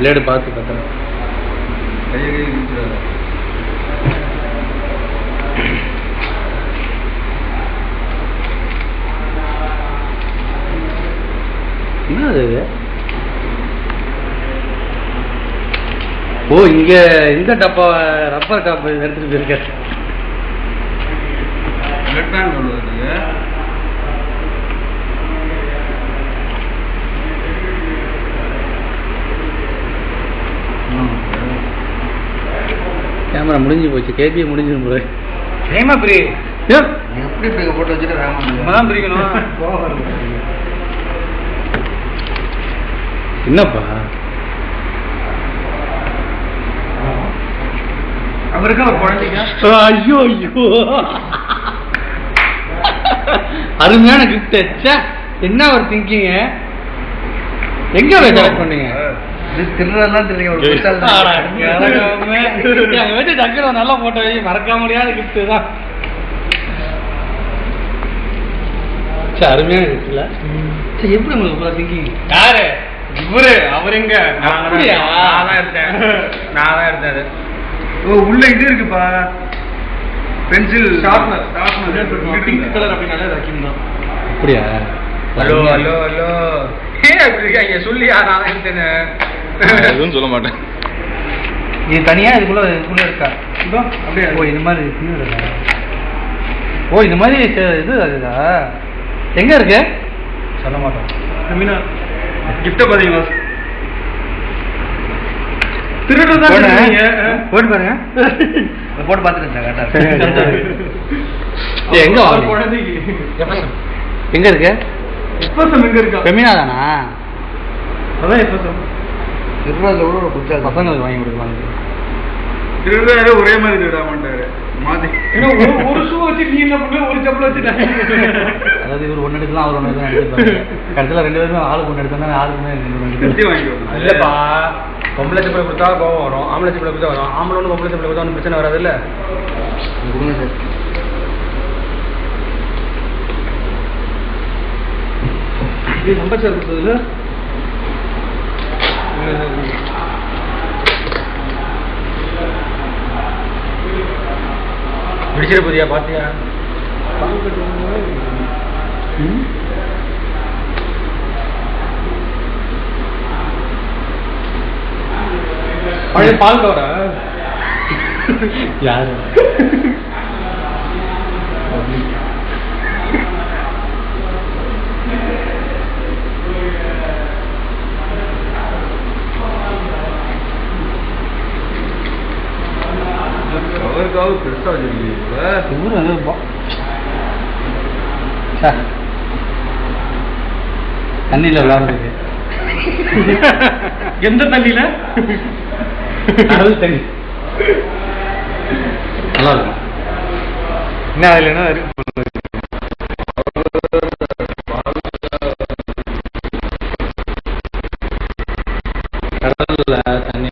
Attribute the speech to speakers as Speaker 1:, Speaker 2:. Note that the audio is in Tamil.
Speaker 1: பிளேடு பார்த்து பார்த்தேன். என்ன அது? ஓ, இங்க இந்த டப்பா ரப்பர் டாப் எடுத்துட்டு போயிருக்காரு. கேமரா முடிஞ்சு போச்சு. கேபி முடிஞ்சிடும் போல. ஏமா பிரி எப்படி இப்படி போட்டு வச்சுட்டு பிரிக்கணும். என்னப்பா அவருக்கு குழந்தைங்க? ஐயோ ஐயோ, அருமையான கிஃப்ட். என்ன ஒரு திங்கிங்க. எங்க போய் செலக்ட் பண்ணீங்க? நல்லா போட்டோ மறக்க முடியாத கிஃப்ட் தான். அருமையான கிஃப்ட்ல எப்படி உங்களுக்கு திங்கிங்? யாரு இவரு? அவர் எங்க? நான் தான் எடுத்தேன். ஓ, உள்ள இது இருக்குப்பா, பென்சில் ஷார்ப்னர். பிங்க் கலர் அப்படினாலே ரக்கிம் தான். அப்படியா? ஹலோ ஹலோ ஹலோ, அப்படி இருக்காங்க. சொல்லியா? நான் தான் எடுத்தேன்னு எதுவும் சொல்ல மாட்டேன். இது தனியா இதுக்குள்ள இருக்கா? அப்படியே. ஓ, இந்த மாதிரி. ஓ, இந்த மாதிரி இது அதுதா? எங்க இருக்கு? சொல்ல மாட்டோம். கிஃப்ட பாத்தீங்களா? திருடு தான் போட்டு பாருங்க. போட்டு பார்த்துட்டு எங்க எங்க இருக்கு? எங்க இருக்கா? பெமினா தானா? அதான் பசங்களுக்கு வாங்கி கொடுக்கலாம். திருடாரு ஒரே மாதிரி திருட மாட்டாரு. ஒரு ஷூ வச்சு நீ என்ன பண்ண, ஒரு செப்பல் வச்சுட்டாங்க. அதாவது இவர் ஒன்னு எடுக்கலாம், அவர் ஒன்னு எடுப்பாரு. கடைசியில் 2 பேருமே ஆளுக்கு ஒன்று எடுத்தோம்னா யாருக்குமே வாங்கிக்கணும். இல்லப்பா, பொம்பளை செப்பலை கொடுத்தா கோவம் வரும், ஆம்பளை செப்பலை கொடுத்தா வரும். ஆம்பளை ஒன்று பொம்பளை செப்பலை கொடுத்தா ஒன்றும் பிரச்சனை வராது. இல்லை இது சம்பச்சார் கொடுத்ததுல பிடிச்சிட போதியா? பாத்தியா? பழைய பால் கவரா? யாரு? பெருசா தண்ணியில விளையாடுறது. எந்த தண்ணியில? கடல் தண்ணி. நல்லா இருக்கும். என்ன அதுல என்ன கடல்ல தண்ணி